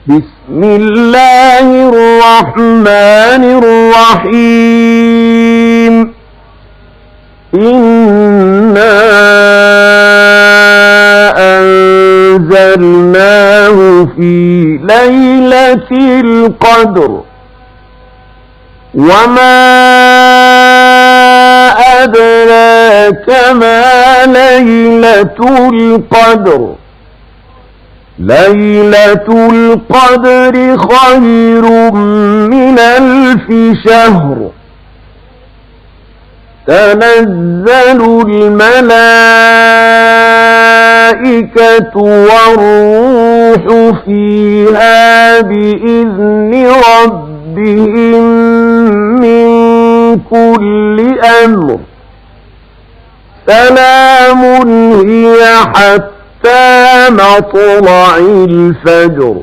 بسم الله الرحمن الرحيم إنا أنزلناه في ليلة القدر وما أدراك ما ليلة القدر ليلة القدر خير من 1000 شهر تنزل الملائكة والروح فيها بإذن ربهم من كل أمر سلام هي حتى مطلع الفجر